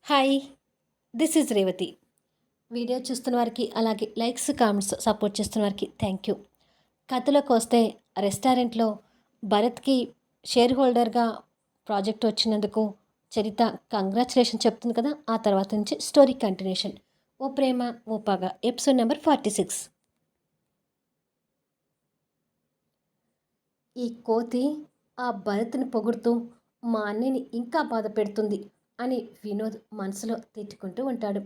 Hi, this is Revathi. Video చూస్తున్న వారికి అలాగే లైక్స్ కామెంట్స్ సపోర్ట్ చేస్తున్న వారికి థ్యాంక్ యూ. కథలోకి వస్తే రెస్టారెంట్లో భరత్కి షేర్ హోల్డర్గా ప్రాజెక్ట్ వచ్చినందుకు చరిత కంగ్రాచులేషన్ చెప్తుంది కదా. ఆ తర్వాత నుంచి స్టోరీ కంటిన్యూషన్. ఓ ప్రేమ ఓ పగ ఎపిసోడ్ నెంబర్ 46. ఈ కోతి ఆ భరత్ని పొగుడుతూ మా అన్నయ్యని ఇంకా బాధ పెడుతుంది అని వినోద్ మనసులో తిట్టుకుంటూ ఉంటాడు.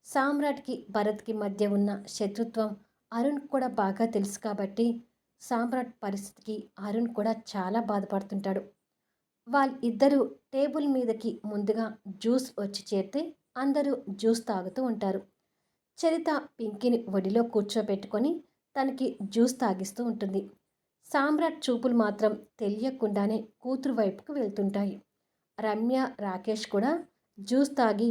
సామ్రాట్కి భరత్కి మధ్య ఉన్న శత్రుత్వం అరుణ్ కూడా బాగా తెలుసు కాబట్టి సామ్రాట్ పరిస్థితికి అరుణ్ కూడా చాలా బాధపడుతుంటాడు. వాళ్ళిద్దరూ టేబుల్ మీదకి ముందుగా జ్యూస్ వచ్చి చేరితే అందరూ జ్యూస్ తాగుతూ ఉంటారు. చరిత పింకీని ఒడిలో కూర్చోబెట్టుకొని తనకి జ్యూస్ తాగిస్తూ ఉంటుంది. సామ్రాట్ చూపులు మాత్రం తెలియకుండానే కూతురు వైపుకు వెళ్తుంటాయి. రమ్య, రాకేష్ కూడా జ్యూస్ తాగి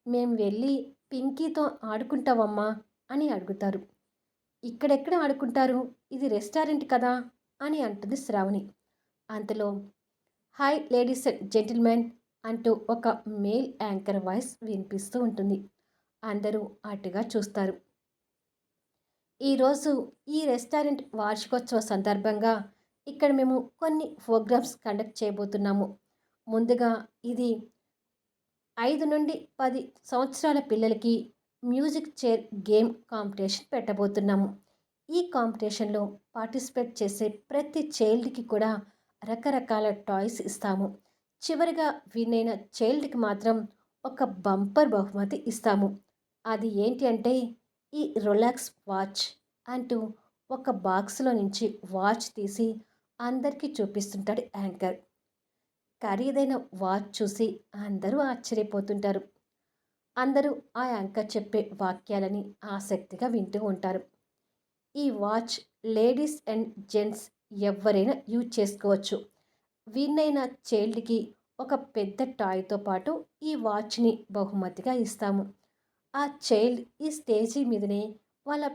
మేం వెళ్ళి పింకీతో ఆడుకుంటావమ్మా అని అడుగుతారు. ఇక్కడెక్కడ ఆడుకుంటారు, ఇది రెస్టారెంట్ కదా అని అంటుంది శ్రావణి. అంతలో హాయ్ లేడీస్ అండ్ జెంటిల్మెన్ అంటూ ఒక మేల్ యాంకర్ వాయిస్ వినిపిస్తూ ఉంటుంది. అందరూ అటుగా చూస్తారు. ఈరోజు ఈ రెస్టారెంట్ వార్షికోత్సవ సందర్భంగా ఇక్కడ మేము కొన్ని ప్రోగ్రామ్స్ కండక్ట్ చేయబోతున్నాము. ముందుగా ఇది 5 నుండి 10 సంవత్సరాల పిల్లలకి మ్యూజిక్ చైర్ గేమ్ కాంపిటీషన్ పెట్టబోతున్నాము. ఈ కాంపిటీషన్లో పార్టిసిపేట్ చేసే ప్రతి చైల్డ్కి కూడా రకరకాల టాయ్స్ ఇస్తాము. చివరిగా విన్ అయిన చైల్డ్కి మాత్రం ఒక బంపర్ బహుమతి ఇస్తాము. అది ఏంటి అంటే ఈ రిలాక్స్ వాచ్ అంటూ ఒక బాక్స్లో నుంచి వాచ్ తీసి అందరికీ చూపిస్తుంటాడు యాంకర్. ఖరీదైన వాచ్ చూసి అందరూ ఆశ్చర్యపోతుంటారు. అందరూ ఆ యాంకర్ చెప్పే వాక్యాలని ఆసక్తిగా వింటూ ఉంటారు. ఈ వాచ్ లేడీస్ అండ్ జెంట్స్ ఎవరైనా యూజ్ చేసుకోవచ్చు. విన్ అయిన చైల్డ్కి ఒక పెద్ద టాయ్తో పాటు ఈ వాచ్ని బహుమతిగా ఇస్తాము. ఆ చైల్డ్ ఈ స్టేజీ మీదనే వాళ్ళ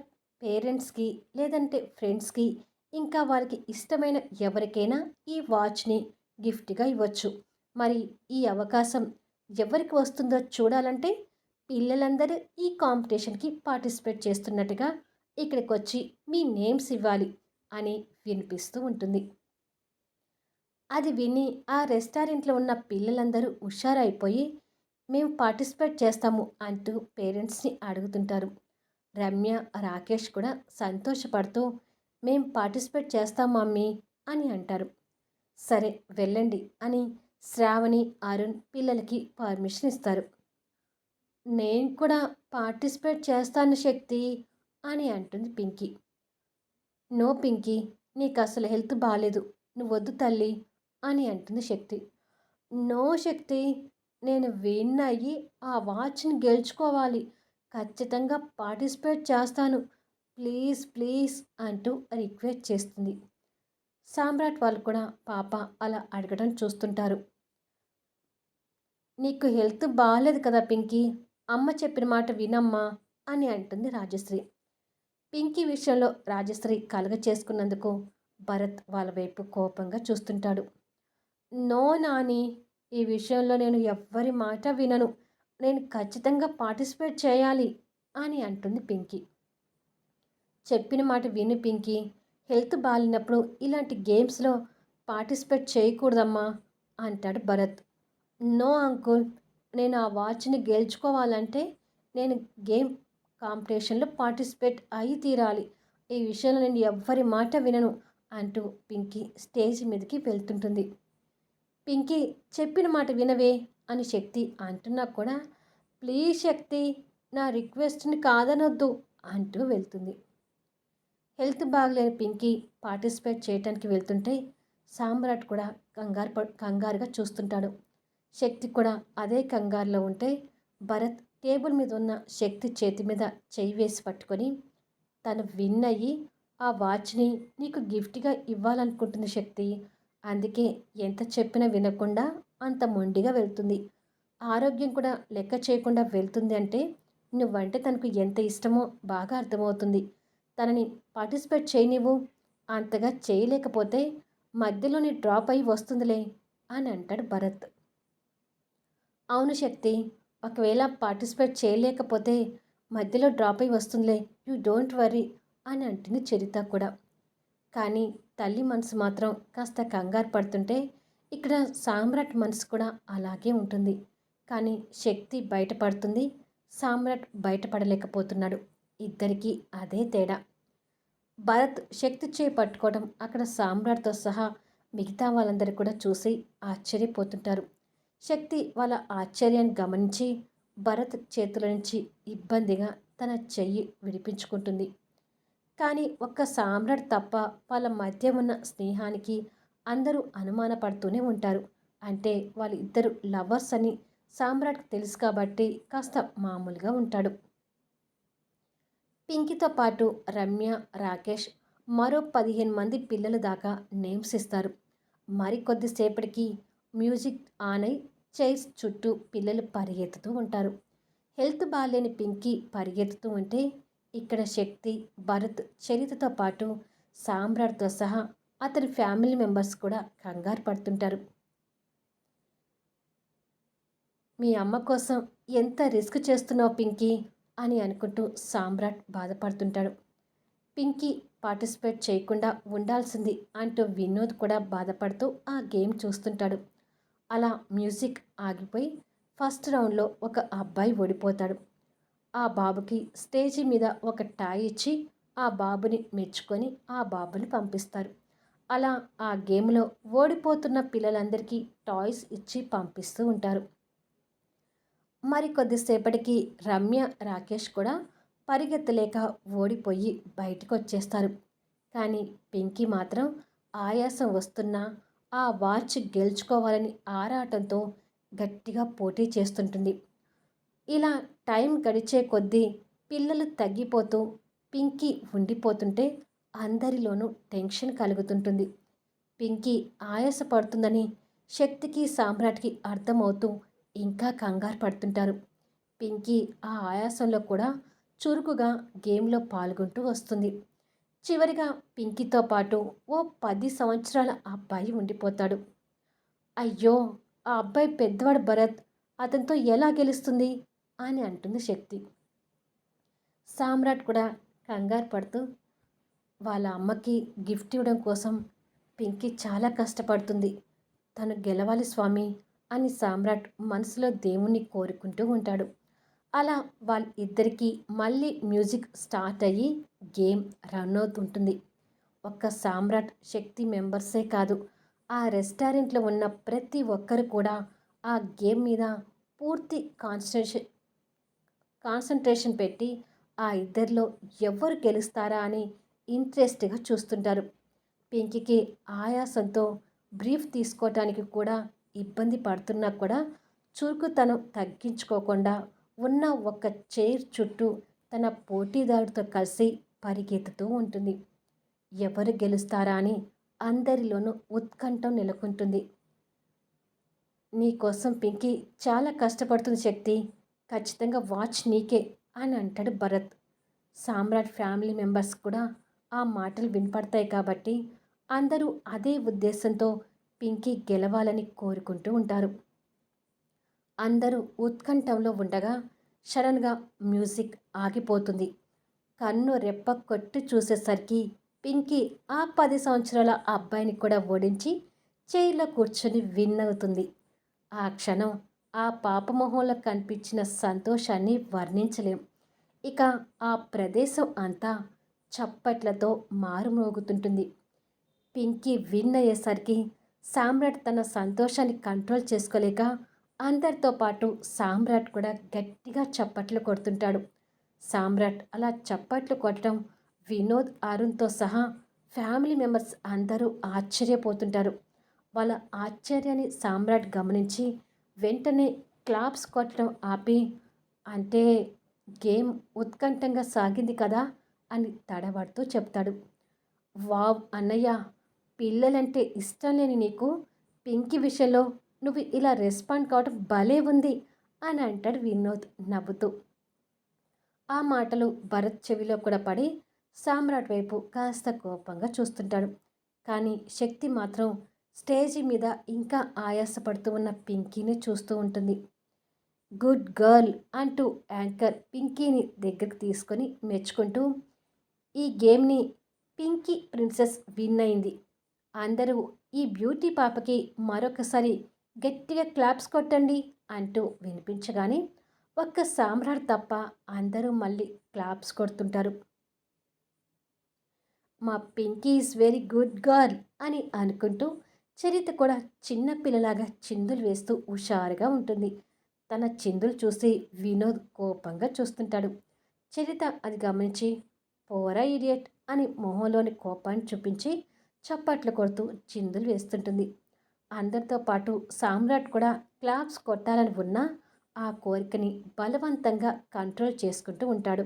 పేరెంట్స్కి లేదంటే ఫ్రెండ్స్కి ఇంకా వాళ్ళకి ఇష్టమైన ఎవరికైనా ఈ వాచ్ని గిఫ్ట్గా ఇవ్వచ్చు. మరి ఈ అవకాశం ఎవరికి వస్తుందో చూడాలంటే పిల్లలందరూ ఈ కాంపిటీషన్కి పార్టిసిపేట్ చేస్తున్నట్టుగా ఇక్కడికి వచ్చి మీ నేమ్స్ ఇవ్వాలి అని వినిపిస్తూ ఉంటుంది. అది విని ఆ రెస్టారెంట్లో ఉన్న పిల్లలందరూ హుషారైపోయి మేము పార్టిసిపేట్ చేస్తాము అంటూ పేరెంట్స్ని అడుగుతుంటారు. రమ్య, రాకేష్ కూడా సంతోషపడుతూ మేం పార్టిసిపేట్ చేస్తాం మమ్మీ అని అంటారు. సరే వెళ్ళండి అని శ్రావణి, అరుణ్ పిల్లలకి పర్మిషన్ ఇస్తారు. నేను కూడా పార్టిసిపేట్ చేస్తాను శక్తి అని అంటుంది పింకీ. నో పింకీ, నీకు అసలు హెల్త్ బాగాలేదు, నువ్వు వద్దు తల్లి అని అంటుంది శక్తి. నో శక్తి, నేను విన్ అయ్యి ఆ వాచ్ని గెలుచుకోవాలి, ఖచ్చితంగా పార్టిసిపేట్ చేస్తాను, ప్లీజ్ ప్లీజ్ అంటూ రిక్వెస్ట్ చేస్తుంది. సామ్రాట్ వాళ్ళు కూడా పాప అలా అడగడం చూస్తుంటారు. నీకు హెల్త్ బాగాలేదు కదా పింకీ, అమ్మ చెప్పిన మాట వినమ్మా అని అంటుంది రాజశ్రీ. పింకీ విషయంలో రాజశ్రీ కలగ చేసుకున్నందుకు భరత్ వాళ్ళ వైపు కోపంగా చూస్తుంటాడు. నో నాని, ఈ విషయంలో నేను ఎవ్వరి మాట వినను, నేను ఖచ్చితంగా పార్టిసిపేట్ చేయాలి అని అంటుంది పింకీ. చెప్పిన మాట విను పింకీ, హెల్త్ బాగాలేనప్పుడు ఇలాంటి గేమ్స్లో పార్టిసిపేట్ చేయకూడదమ్మా అంటాడు భరత్. నో అంకుల్, నేను ఆ వాచ్ని గెలుచుకోవాలంటే నేను గేమ్ కాంపిటీషన్లో పార్టిసిపేట్ అయి తీరాలి, ఈ విషయంలో నేను ఎవ్వరి మాట వినను అంటూ పింకీ స్టేజ్ మీదకి వెళ్తుంటుంది. పింకీ చెప్పిన మాట వినవే అని శక్తి అంటున్నా కూడా ప్లీజ్ శక్తి, నా రిక్వెస్ట్ని కాదనొద్దు అంటూ వెళ్తుంది. హెల్త్ బాగలేని పింకీ పార్టిసిపేట్ చేయడానికి వెళ్తుంటే సామ్రాట్ కూడా కంగారుగా చూస్తుంటాడు. శక్తి కూడా అదే కంగారులో ఉంటే భరత్ టేబుల్ మీద ఉన్న శక్తి చేతి మీద చెయ్యి వేసి పట్టుకొని తను విన్ అయ్యి ఆ వాచ్ని నీకు గిఫ్ట్గా ఇవ్వాలనుకుంటుంది శక్తి, అందుకే ఎంత చెప్పినా వినకుండా అంత మొండిగా వెళ్తుంది, ఆరోగ్యం కూడా లెక్క చేయకుండా వెళ్తుంది అంటే నువ్వంటే తనకు ఎంత ఇష్టమో బాగా అర్థమవుతుంది, తనని పార్టిసిపేట్ చేయనివ్వు, అంతగా చేయలేకపోతే మధ్యలోనే డ్రాప్ అయి వస్తుందిలే అని అంటాడు భరత్. అవును శక్తి, ఒకవేళ పార్టిసిపేట్ చేయలేకపోతే మధ్యలో డ్రాప్ అయ్యి వస్తుందిలే, యూ డోంట్ వర్రీ అని అంటుంది చరిత కూడా. కానీ తల్లి మనసు మాత్రం కాస్త కంగారు పడుతుంటే ఇక్కడ సామ్రాట్ మనసు కూడా అలాగే ఉంటుంది. కానీ శక్తి బయటపడుతుంది, సామ్రాట్ బయటపడలేకపోతున్నాడు. ఇద్దరికీ అదే తేడా. భరత్ శక్తి చేయి పట్టుకోవడం అక్కడ సామ్రాట్తో సహా మిగతా వాళ్ళందరూ కూడా చూసి ఆశ్చర్యపోతుంటారు. శక్తి వాళ్ళ ఆశ్చర్యాన్ని గమనించి భరత్ చేతుల నుంచి ఇబ్బందిగా తన చెయ్యి విడిపించుకుంటుంది. కానీ ఒక్క సామ్రాట్ తప్ప వాళ్ళ మధ్య ఉన్న స్నేహానికి అందరూ అనుమానపడుతూనే ఉంటారు. అంటే వాళ్ళిద్దరు లవర్స్ అని సామ్రాట్కి తెలుసు కాబట్టి కాస్త మామూలుగా ఉంటాడు. పింకీతో పాటు రమ్య, రాకేష్ మరో 15 మంది పిల్లల దాకా నేమ్స్ ఇస్తారు. మరికొద్దిసేపటికి మ్యూజిక్ ఆన్ అయి చైర్స్ చుట్టూ పిల్లలు పరిగెత్తుతూ ఉంటారు. హెల్త్ బాగాలేని పింకీ పరిగెత్తుతూ ఉంటే ఇక్కడ శక్తి, భరత్, చరితతో పాటు సామ్రాట్తో సహా అతని ఫ్యామిలీ మెంబర్స్ కూడా కంగారు పడుతుంటారు. మీ అమ్మ కోసం ఎంత రిస్క్ చేస్తున్నావు పింకీ అని అనుకుంటూ సామ్రాట్ బాధపడుతుంటాడు. పింకీ పార్టిసిపేట్ చేయకుండా ఉండాల్సింది అంటూ వినోద్ కూడా బాధపడుతూ ఆ గేమ్ చూస్తుంటాడు. అలా మ్యూజిక్ ఆగిపోయి ఫస్ట్ రౌండ్లో ఒక అబ్బాయి ఓడిపోతాడు. ఆ బాబుకి స్టేజి మీద ఒక టాయ్ ఇచ్చి ఆ బాబుని మెచ్చుకొని ఆ బాబుని పంపిస్తారు. అలా ఆ గేమ్లో ఓడిపోతున్న పిల్లలందరికీ టాయ్స్ ఇచ్చి పంపిస్తూ ఉంటారు. మరి కొద్దిసేపటికి రమ్య, రాకేష్ కూడా పరిగెత్తలేక ఓడిపోయి బయటకు వచ్చేస్తారు. కానీ పింకీ మాత్రం ఆయాసం వస్తున్నా ఆ వాచ్ గెలుచుకోవాలని ఆరాటంతో గట్టిగా పోటీ చేస్తుంటుంది. ఇలా టైం గడిచే కొద్దీ పిల్లలు తగ్గిపోతూ పింకీ ఉండిపోతుంటే అందరిలోనూ టెన్షన్ కలుగుతుంటుంది. పింకీ ఆయాసపడుతుందని శక్తికి, సామ్రాట్కి అర్థమవుతూ ఇంకా కంగారు పడుతుంటారు. పింకీ ఆ ఆయాసంలో కూడా చురుకుగా గేమ్లో పాల్గొంటూ వస్తుంది. చివరిగా పింకీతో పాటు ఓ 10 సంవత్సరాల అబ్బాయి ఉండిపోతాడు. అయ్యో, ఆ అబ్బాయి పెద్దవాడు భరత్, అతనితో ఎలా గెలుస్తుంది అని అంటుంది శక్తి. సామ్రాట్ కూడా కంగారు పడుతూ వాళ్ళ అమ్మకి గిఫ్ట్ ఇవ్వడం కోసం పింకీ చాలా కష్టపడుతుంది, తను గెలవాలి స్వామి అని సామ్రాట్ మనసులో దేవుణ్ణి కోరుకుంటూ ఉంటాడు. అలా వాళ్ళిద్దరికీ మళ్ళీ మ్యూజిక్ స్టార్ట్ అయ్యి గేమ్ రన్ అవుతుంటుంది. ఒక్క సామ్రాట్, శక్తి మెంబర్సే కాదు, ఆ రెస్టారెంట్లో ఉన్న ప్రతి ఒక్కరు కూడా ఆ గేమ్ మీద పూర్తి కాన్సన్ట్రేషన్ పెట్టి ఆ ఇద్దరిలో ఎవరు గెలుస్తారా అని ఇంట్రెస్ట్గా చూస్తుంటారు. పింకీకి ఆయాసంతో బ్రీఫ్ తీసుకోవటానికి కూడా ఇబ్బంది పడుతున్నా కూడా చురుకుతనం తగ్గించుకోకుండా ఉన్న ఒక చైర్ చుట్టూ తన పోటీదారుతో కలిసి పరిగెత్తుతూ ఉంటుంది. ఎవరు గెలుస్తారా అని అందరిలోనూ ఉత్కంఠం నెలకొంటుంది. నీకోసం పింకీ చాలా కష్టపడుతుంది శక్తి, ఖచ్చితంగా వాచ్ నీకే అని అంటాడు భరత్. సామ్రాట్ ఫ్యామిలీ మెంబర్స్ కూడా ఆ మాటలు వినపడతాయి కాబట్టి అందరూ అదే ఉద్దేశంతో పింకీ గెలవాలని కోరుకుంటూ ఉంటారు. అందరూ ఉత్కంఠంలో ఉండగా సడన్గా మ్యూజిక్ ఆగిపోతుంది. కన్ను రెప్ప కొట్టి చూసేసరికి పింకీ ఆ 10 సంవత్సరాల అబ్బాయిని కూడా ఓడించి చైర్లో కూర్చొని విన్ అవుతుంది. ఆ క్షణం ఆ పాపమొహంలో కనిపించిన సంతోషాన్ని వర్ణించలేం. ఇక ఆ ప్రదేశం అంతా చప్పట్లతో మారుమోగుతుంటుంది. పింకీ విన్ అయ్యేసరికి సామ్రాట్ తన సంతోషాన్ని కంట్రోల్ చేసుకోలేక అందరితో పాటు సామ్రాట్ కూడా గట్టిగా చప్పట్లు కొడుతుంటాడు. సామ్రాట్ అలా చప్పట్లు కొట్టడం వినోద్, అరుణ్తో సహా ఫ్యామిలీ మెంబర్స్ అందరూ ఆశ్చర్యపోతుంటారు. వాళ్ళ ఆశ్చర్యాన్ని సామ్రాట్ గమనించి వెంటనే క్లాప్స్ కొట్టడం ఆపి, అంటే గేమ్ ఉత్కంఠంగా సాగింది కదా అని తడబడుతూ చెప్తాడు. వావ్ అన్నయ్య, పిల్లలంటే ఇష్టం లేని నీకు పింకీ విషయంలో నువ్వు ఇలా రెస్పాండ్ కావడం భలే ఉంది అని అంటాడు వినోద్ నవ్వుతూ. ఆ మాటలు భరత్ చెవిలో కూడా పడి సామ్రాట్ వైపు కాస్త కోపంగా చూస్తుంటాడు. కానీ శక్తి మాత్రం స్టేజి మీద ఇంకా ఆయాసపడుతూ ఉన్న పింకీని చూస్తూ ఉంటుంది. గుడ్ గర్ల్ అంటూ యాంకర్ పింకీని దగ్గరికి తీసుకొని మెచ్చుకుంటూ ఈ గేమ్ని పింకీ ప్రిన్సెస్ విన్ అయింది. అందరూ ఈ బ్యూటీ పాపకి మరొకసారి గట్టిగా క్లాప్స్ కొట్టండి అంటూ వినిపించగానే ఒక్క సామ్రాట్ తప్ప అందరూ మళ్ళీ క్లాప్స్ కొడుతుంటారు. మా Pinky is very good girl అని అనుకుంటూ చరిత కూడా చిన్న పిల్లలాగా చిందులు వేస్తూ హుషారుగా ఉంటుంది. తన చిందులు చూసి వినోద్ కోపంగా చూస్తుంటాడు. చరిత అది గమనించి పోరా ఇడియట్ అని మొహంలోని కోపాన్ని చూపించి చప్పట్లు కొడుతూ చిందులు వేస్తుంటుంది. అందరితో పాటు సామ్రాట్ కూడా క్లాప్స్ కొట్టాలని ఉన్నా ఆ కోరికని బలవంతంగా కంట్రోల్ చేసుకుంటూ ఉంటాడు.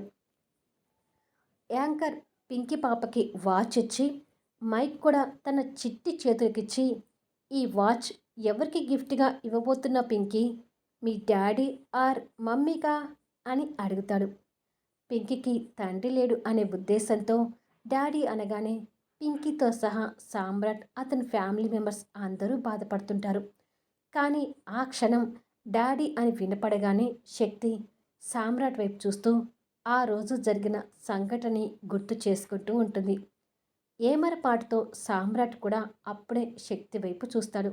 యాంకర్ పింకీ పాపకి వాచ్ ఇచ్చి మైక్ కూడా తన చిట్టి చేతులకిచ్చి ఈ వాచ్ ఎవరికి గిఫ్ట్గా ఇవ్వబోతున్న పింకీ, మీ డాడీ ఆర్ మమ్మీగా అని అడుగుతాడు. పింకీకి తండ్రి లేడు అనే ఉద్దేశంతో డాడీ అనగానే పింకీతో సహా సామ్రాట్ అతని ఫ్యామిలీ మెంబర్స్ అందరూ బాధపడుతుంటారు. కానీ ఆ క్షణం డాడీ అని వినపడగానే శక్తి సామ్రాట్ వైపు చూస్తూ ఆ రోజు జరిగిన సంఘటనని గుర్తు చేసుకుంటూ ఉంటుంది. ఏమరపాటుతో సామ్రాట్ కూడా అప్పుడే శక్తి వైపు చూస్తాడు.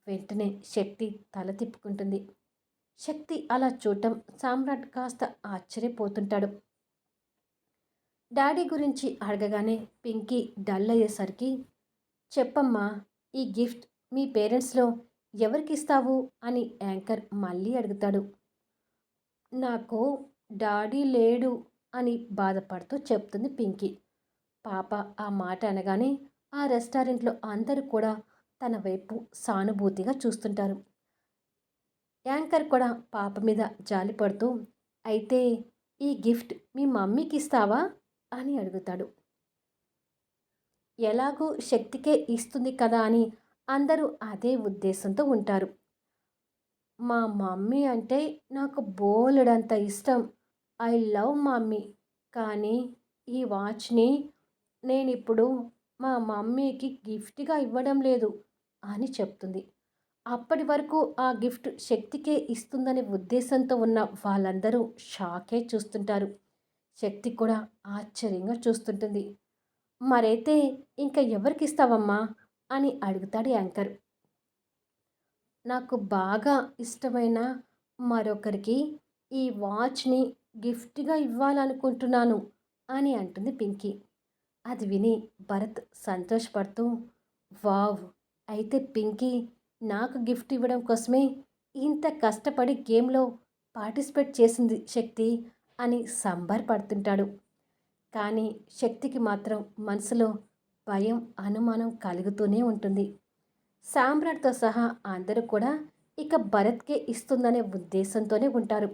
వెంటనే శక్తి తల తిప్పుకుంటుంది. శక్తి అలా చూడటం సామ్రాట్ కాస్త ఆశ్చర్యపోతుంటాడు. డాడీ గురించి అడగగానే పింకీ డల్ అయ్యేసరికి చెప్పమ్మా, ఈ గిఫ్ట్ మీ పేరెంట్స్లో ఎవరికిస్తావు అని యాంకర్ మళ్ళీ అడుగుతాడు. నాకు డాడీ లేడు అని బాధపడుతూ చెప్తుంది పింకీ. పాప ఆ మాట అనగానే ఆ రెస్టారెంట్లో అందరూ కూడా తన వైపు సానుభూతిగా చూస్తుంటారు. యాంకర్ కూడా పాప మీద జాలి పడుతూ అయితే ఈ గిఫ్ట్ మీ మమ్మీకి ఇస్తావా అని అడుగుతాడు. ఎలాగూ శక్తికే ఇస్తుంది కదా అని అందరూ అదే ఉద్దేశంతో ఉంటారు. మా మమ్మీ అంటే నాకు బోలెడంత ఇష్టం. I love mummy. కానీ ఈ వాచ్ని నేనిప్పుడు మా మమ్మీకి గిఫ్ట్గా ఇవ్వడం లేదు అని చెప్తుంది. అప్పటి వరకు ఆ గిఫ్ట్ శక్తికే ఇస్తుందనే ఉద్దేశంతో ఉన్న వాళ్ళందరూ షాకే చూస్తుంటారు. శక్తి కూడా ఆశ్చర్యంగా చూస్తుంటుంది. మరైతే ఇంకా ఎవరికి ఇస్తావమ్మా అని అడుగుతాడు యాంకర్. నాకు బాగా ఇష్టమైన మరొకరికి ఈ వాచ్ని గిఫ్ట్గా ఇవ్వాలనుకుంటున్నాను అని అంటుంది పింకీ. అది విని భరత్ సంతోషపడుతూ వావ్, అయితే పింకీ నాకు గిఫ్ట్ ఇవ్వడం కోసమే ఇంత కష్టపడి గేమ్లో పార్టిసిపేట్ చేసింది శక్తి అని సంబరపడుతుంటాడు. కానీ శక్తికి మాత్రం మనసులో భయం అనుమానం కలుగుతూనే ఉంటుంది. సామ్రాట్తో సహా అందరూ కూడా ఇక భరత్కే ఇస్తుందనే ఉద్దేశంతోనే ఉంటారు.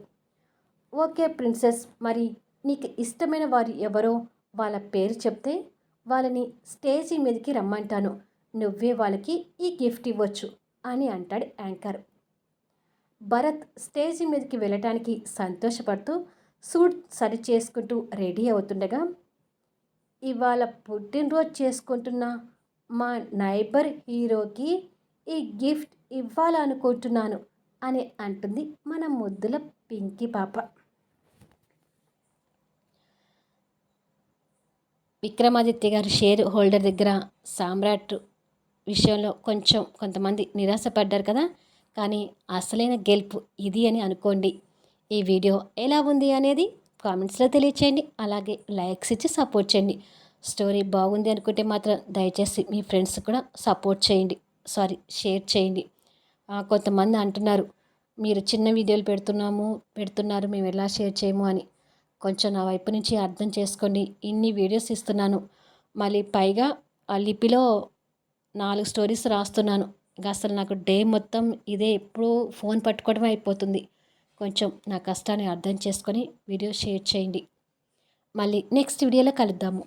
ఓకే ప్రిన్సెస్, మరి నీకు ఇష్టమైన వారు ఎవరో వాళ్ళ పేరు చెప్తే వాళ్ళని స్టేజీ మీదకి రమ్మంటాను, నువ్వే వాళ్ళకి ఈ గిఫ్ట్ ఇవ్వచ్చు అని అంటాడు యాంకర్. భరత్ స్టేజీ మీదకి వెళ్ళటానికి సంతోషపడుతూ సూట్ సరి చేసుకుంటూ రెడీ అవుతుండగా ఇవాళ పుట్టినరోజు చేసుకుంటున్న మా నైబర్ హీరోకి ఈ గిఫ్ట్ ఇవ్వాలనుకుంటున్నాను అని అంటుంది మన ముద్దుల పింకీ పాప. విక్రమాదిత్య గారు షేర్ హోల్డర్ దగ్గర సామ్రాట్ విషయంలో కొంతమంది నిరాశపడ్డారు కదా, కానీ అసలైన గెలుపు ఇది అని అనుకోండి. ఈ వీడియో ఎలా ఉంది అనేది కామెంట్స్లో తెలియచేయండి. అలాగే లైక్స్ ఇచ్చి సపోర్ట్ చేయండి. స్టోరీ బాగుంది అనుకుంటే మాత్రం దయచేసి మీ ఫ్రెండ్స్ కూడా సపోర్ట్ చేయండి, షేర్ చేయండి. కొంతమంది అంటున్నారు మీరు చిన్న వీడియోలు పెడుతున్నారు మేము ఎలా షేర్ చేయము అని. కొంచెం నా వైపు నుంచి అర్థం చేసుకోండి. ఇన్ని వీడియోస్ ఇస్తున్నాను, మళ్ళీ పైగా ఆ లిపిలో 4 స్టోరీస్ రాస్తున్నాను. ఇంకా అసలు నాకు డే మొత్తం ఇదే ఎప్పుడూ ఫోన్ పట్టుకోవడమే అయిపోతుంది. కొంచెం నా కష్టాన్ని అర్థం చేసుకొని వీడియో షేర్ చేయండి. మళ్ళీ నెక్స్ట్ వీడియోలో కలుద్దాము.